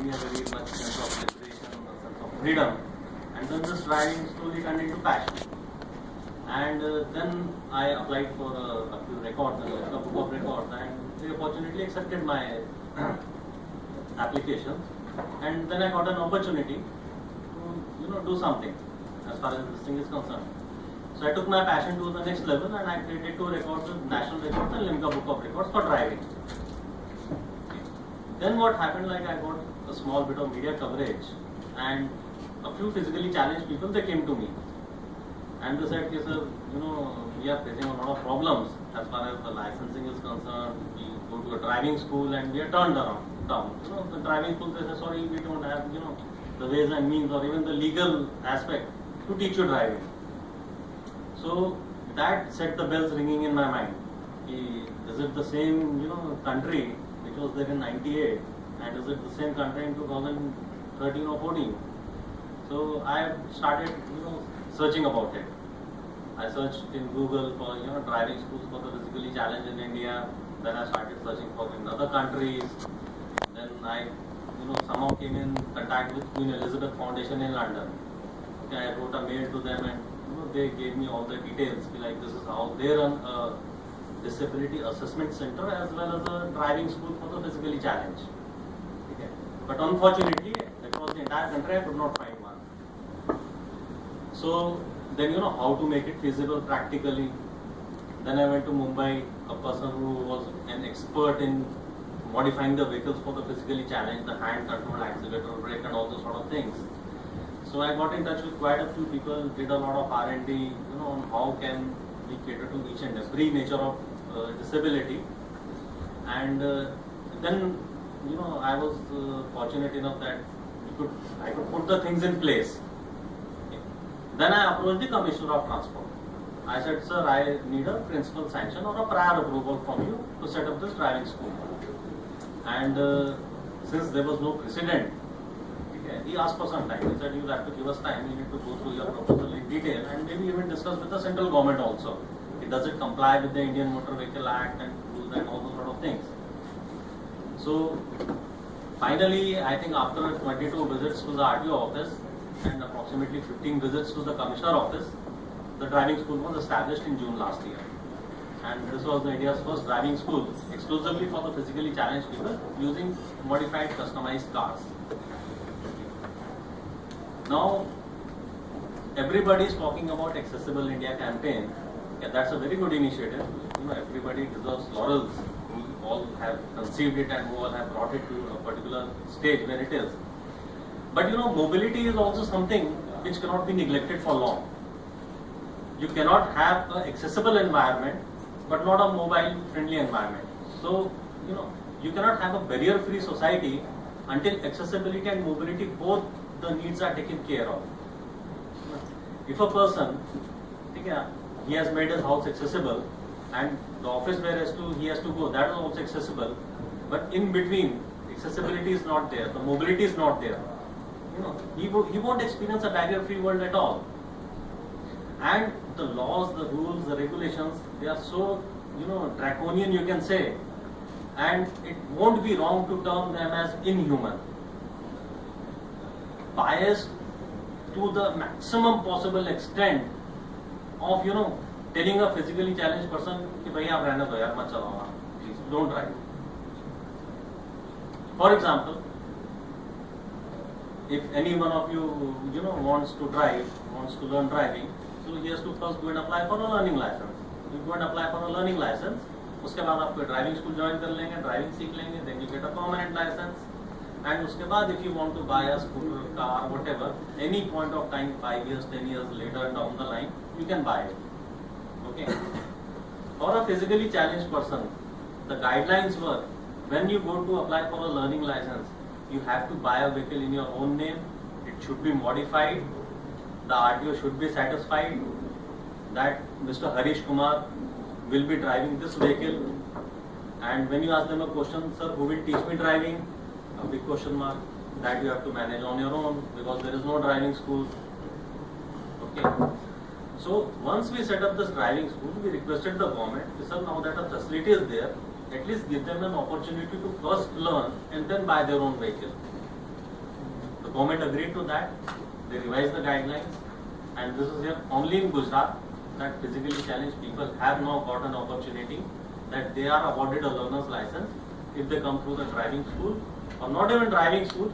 me a very much sense of liberation, a sense of freedom. And then this driving slowly turned into passion. And then I applied for a few records, a book of records, and they fortunately accepted my application. And then I got an opportunity to do something as far as this thing is concerned. So I took my passion to the next level, and I created 2 records, national records and Limca Book of Records for driving. Then what happened, like I got a small bit of media coverage, and a few physically challenged people, they came to me. And they said, sir, we are facing a lot of problems as far as the licensing is concerned. We go to a driving school and we are turned down. The driving school, they say, sorry, we don't have, the ways and means or even the legal aspect to teach you driving. So that set the bells ringing in my mind. Is it the same, country which was there in '98, and is it the same country in 2013 or 14? So I started, searching about it. I searched in Google for driving schools for the physically challenged in India. Then I started searching for in other countries. Then I somehow came in contact with Queen Elizabeth Foundation in London. Okay, I wrote a mail to them, and they gave me all the details. Like this is how they run a disability assessment center as well as a driving school for the physically challenged. Okay. But unfortunately, across the entire country, I could not find one. So then how to make it feasible practically. Then I went to Mumbai, a person who was an expert in modifying the vehicles for the physically challenged, the hand control, accelerator, brake and all those sort of things. So I got in touch with quite a few people, did a lot of R&D, on how can we cater to each and every nature of disability. And then, I was fortunate enough that I could put the things in place. Okay. Then I approached the Commissioner of Transport. I said, sir, I need a principal sanction or a prior approval from you to set up this driving school. And since there was no precedent, he asked for some time. He said, you have to give us time, you need to go through your proposal in detail and maybe even discuss with the central government also. Does it comply with the Indian Motor Vehicle Act and rules and all those sort of things? So finally, I think after 22 visits to the RTO office and approximately 15 visits to the Commissioner office, the driving school was established in June last year. And this was India's first driving school exclusively for the physically challenged people using modified customized cars. Now, everybody is talking about Accessible India campaign. Yeah, that's a very good initiative. Everybody deserves laurels who all have conceived it and who all have brought it to a particular stage where it is. But mobility is also something which cannot be neglected for long. You cannot have an accessible environment but not a mobile-friendly environment. So, you cannot have a barrier-free society until accessibility and mobility, both the needs are taken care of. If a person, he has made his house accessible and the office where he has to go, that is also accessible, but in between, accessibility is not there, the mobility is not there. He won't experience a barrier-free world at all. And the laws, the rules, the regulations, they are so, draconian, you can say, and it won't be wrong to term them as inhuman. Biased to the maximum possible extent of, telling a physically challenged person, कि भाई आप रहने दो यार, मत चलाओ, please don't drive. For example, if any one of you, wants to drive, wants to learn driving, so he has to first go and apply for a learning license. You go and apply for a learning license, उसके बाद आप कोई driving school join कर लेंगे, driving सीख लेंगे, then you get a permanent license. And उसके बाद if you want to buy a scooter, car, whatever, any point of time, 5 years, 10 years later down the line, you can buy it. Okay. For a physically challenged person, the guidelines were, when you go to apply for a learning license, you have to buy a vehicle in your own name, it should be modified, the RTO should be satisfied that Mr. Harish Kumar will be driving this vehicle, and when you ask them a question, sir, who will teach me driving? A big question mark. That you have to manage on your own because there is no driving school. Okay. So once we set up this driving school, we requested the government, sir, now that a facility is there, at least give them an opportunity to first learn and then buy their own vehicle. government agreed to that. They revised the guidelines, and this is here only in Gujarat that physically challenged people have now got an opportunity that they are awarded a learner's license if they come through the driving school, or not even driving school.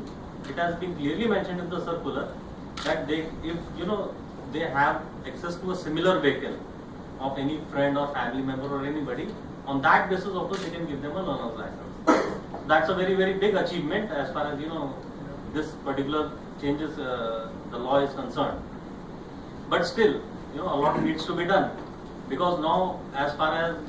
It has been clearly mentioned in the circular that they, if they have access to a similar vehicle of any friend or family member or anybody, on that basis also they can give them a learner's license. That's a very, very big achievement as far as this particular changes the law is concerned. But still, a lot needs to be done, because now as far as